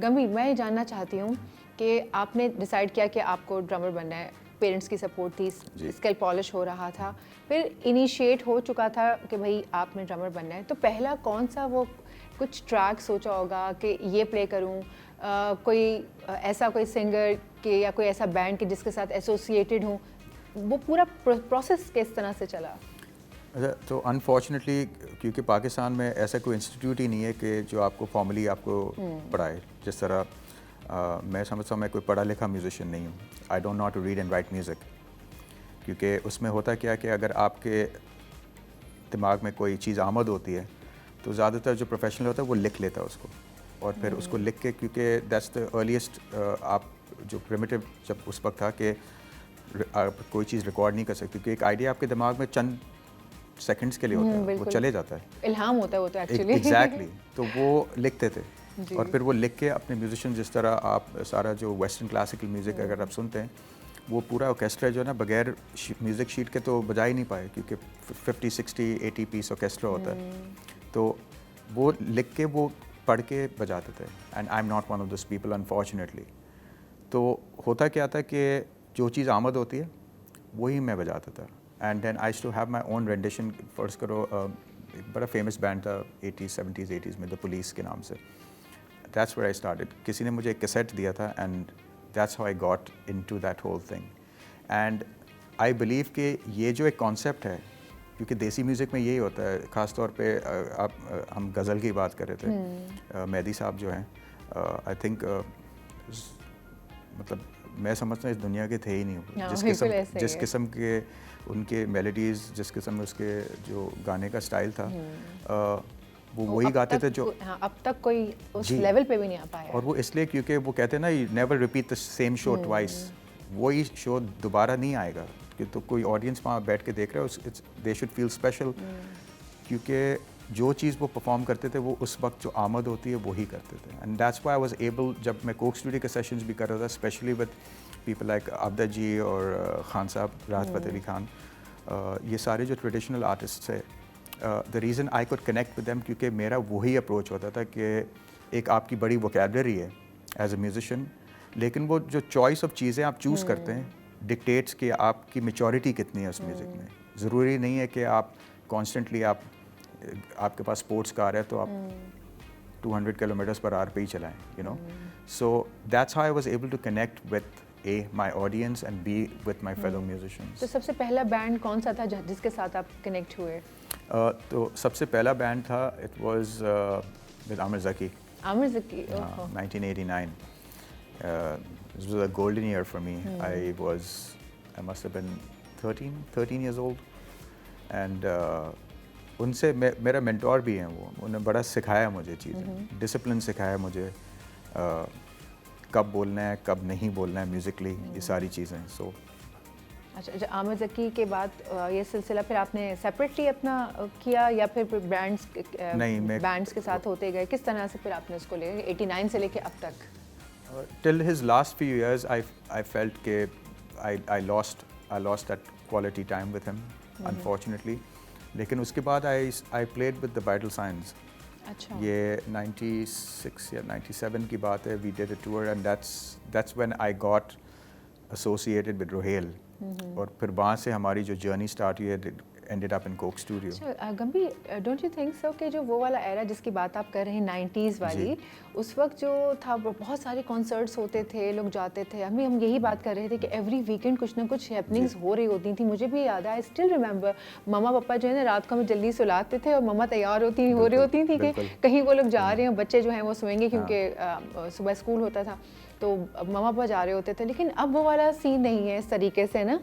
گمی میں یہ جاننا چاہتی ہوں کہ آپ نے ڈیسائیڈ کیا کہ آپ کو ڈرامر بننا ہے, پیرنٹس کی سپورٹ تھی, اسکل پالش ہو رہا تھا, پھر انیشیٹ ہو چکا تھا کہ بھائی آپ نے ڈرامر بننا ہے, تو پہلا کون سا وہ کچھ ٹریک سوچا ہوگا کہ یہ پلے کروں, کوئی ایسا کوئی سنگر کہ یا کوئی ایسا بینڈ کہ جس کے ساتھ ایسوسیٹیڈ ہوں, وہ پورا پروسیس کس طرح سے چلا؟ تو انفارچونیٹلی کیونکہ پاکستان میں ایسا کوئی انسٹیٹیوٹ ہی نہیں ہے کہ جو آپ کو فارملی آپ کو پڑھائے. جس طرح میں سمجھتا ہوں میں کوئی پڑھا لکھا میوزیشین نہیں ہوں. I don't know how to read and write music, کیونکہ اس میں ہوتا کیا کہ اگر آپ کے دماغ میں کوئی چیز آمد ہوتی ہے تو زیادہ تر جو پروفیشنل ہوتا ہے وہ لکھ لیتا ہے اس کو, اور پھر اس کو لکھ کے, کیونکہ دیٹس دا ارلیسٹ آپ جو پریمیٹیو جب اس وقت تھا کہ آپ کوئی چیز ریکارڈ نہیں کر سکتے, کیونکہ ایک آئیڈیا آپ کے دماغ میں چند سیکنڈس کے لیے ہوتا ہے, وہ چلے جاتا ہے, الہام ہوتا ہے وہ تو ایکچولی. ایگزیکٹلی, تو وہ لکھتے تھے اور پھر وہ لکھ کے اپنے میوزیشین, جس طرح آپ سارا جو ویسٹرن کلاسیکل میوزک اگر آپ سنتے ہیں, وہ پورا آرکیسٹرا جو ہے نا بغیر میوزک شیٹ کے تو بجا ہی نہیں پائے, کیونکہ 50 60 80 پیس آرکیسٹرا ہوتا ہے, تو وہ لکھ کے وہ پڑھ کے بجاتے تھے. And I am not one of those people unfortunately. تو ہوتا کیا تھا کہ جو چیز آمد ہوتی ہے وہی میں بجاتا تھا. And then I to have my own rendition. فرض کرو ایک بڑا فیمس بینڈ تھا 80s 70s 80s میں, دا پولیس کے نام سے. That's where I started. کسی نے مجھے ایک کیسٹ دیا تھا and that's how I got into that whole thing. And I believe کہ یہ جو ایک کانسیپٹ ہے, کیونکہ دیسی میوزک میں یہی ہوتا ہے, خاص طور پہ ہم غزل کی بات کر رہے تھے, مہدی صاحب جو ہیں, آئی تھنک مطلب میں سمجھتا ہوں اس دنیا کے تھے ہی نہیں. جس قسم کے ان کے میلوڈیز, جس قسم اس کے جو گانے کا اسٹائل تھا, وہ وہی گاتے تھے جو اب تک کوئی اس لیول پہ بھی نہیں آ پایا. اور وہ اس لیے کیونکہ وہ کہتے ہیں نا, you never repeat the same show twice. وہی شو دوبارہ نہیں آئے گا, کہ تو کوئی آڈینس وہاں بیٹھ کے دیکھ رہا ہے, دے شوڈ فیل اسپیشل, کیونکہ جو چیز وہ پرفارم کرتے تھے وہ اس وقت جو آمد ہوتی ہے وہی کرتے تھے. And that's why I was able, جب میں کوک اسٹوڈیو کے سیشنز بھی کر رہا تھا, اسپیشلی ود پیپل لائک عبدہ جی اور خان صاحب, راحت فتح علی خان, یہ سارے جو ٹریڈیشنل آرٹسٹس ہیں, the reason I could connect with them, کیونکہ میرا وہی اپروچ ہوتا تھا کہ ایک آپ کی بڑی ووکیبلری ہے ایز اے میوزیشین, لیکن وہ جو چوائس آف چیزیں آپ چوز کرتے ہیں ڈکٹیٹس کہ آپ کی میچورٹی کتنی ہے اس میوزک میں. ضروری نہیں ہے کہ آپ کانسٹنٹلی آپ کے پاس اسپورٹس کار ہے تو آپ 200 کلومیٹرز پر آور پہ ہی چلائیں, you know. So that's how I was able to connect with my audience and be with my fellow musicians. تو سب سے پہلا بینڈ کون سا تھا جس کے ساتھ آپ کنیکٹ ہوئے؟ تو سب سے پہلا بینڈ تھا, it was with Aamir Zaki. Aamir Zaki, 1989. This was a golden year for me. I must have been 13 years old. And ان سے میرا مینٹور بھی ہیں, وہ انہوں نے بڑا سکھایا مجھے چیزیں, ڈسپلن سکھایا مجھے, کب بولنا ہے کب نہیں بولنا ہے میوزکلی, یہ ساری چیزیں. سو اچھا, عامر ذکی کے بعد یہ سلسلہ پھر آپ نے سیپریٹلی اپنا کیا یا پھر بینڈس کے ساتھ ہوتے گئے, کس طرح سے پھر آپ نے اس کو لے 89 سے لے کے اب تک؟ Till his last few years, I felt کہ I lost that quality time with him, unfortunately. لیکن اس کے بعد I played with the Vital Signs. اچھا. یہ 96 یا 97 کی بات ہے. We did a tour and that's when I got associated with Rohail. اور پھر وہاں سے ہماری جو جرنی اسٹارٹ ہوئی ہے, ended up in Coke Studio. گمبھی, ڈونٹ یو تھنک سو کہ جو وہ والا ایرا جس کی بات آپ کر رہے ہیں 90s والی, اس وقت جو تھا بہت سارے کنسرٹس ہوتے تھے, لوگ جاتے تھے, ہم یہی بات کر رہے تھے کہ ایوری ویکینڈ کچھ نہ کچھ ہیپننگس ہو رہی ہوتی تھیں. مجھے بھی یاد ہے, آئی اسٹل ریمبر, مما پپا جو ہے نا رات کو ہمیں جلدی سلاتے تھے اور مما تیار ہو رہی ہوتی تھی کہ کہیں وہ لوگ جا رہے ہیں, بچے جو ہیں وہ سوئیں گے کیونکہ صبح اسکول ہوتا تھا, تو مما پپا جا رہے ہوتے تھے. لیکن اب وہ والا سین نہیں ہے اس طریقے سے نا.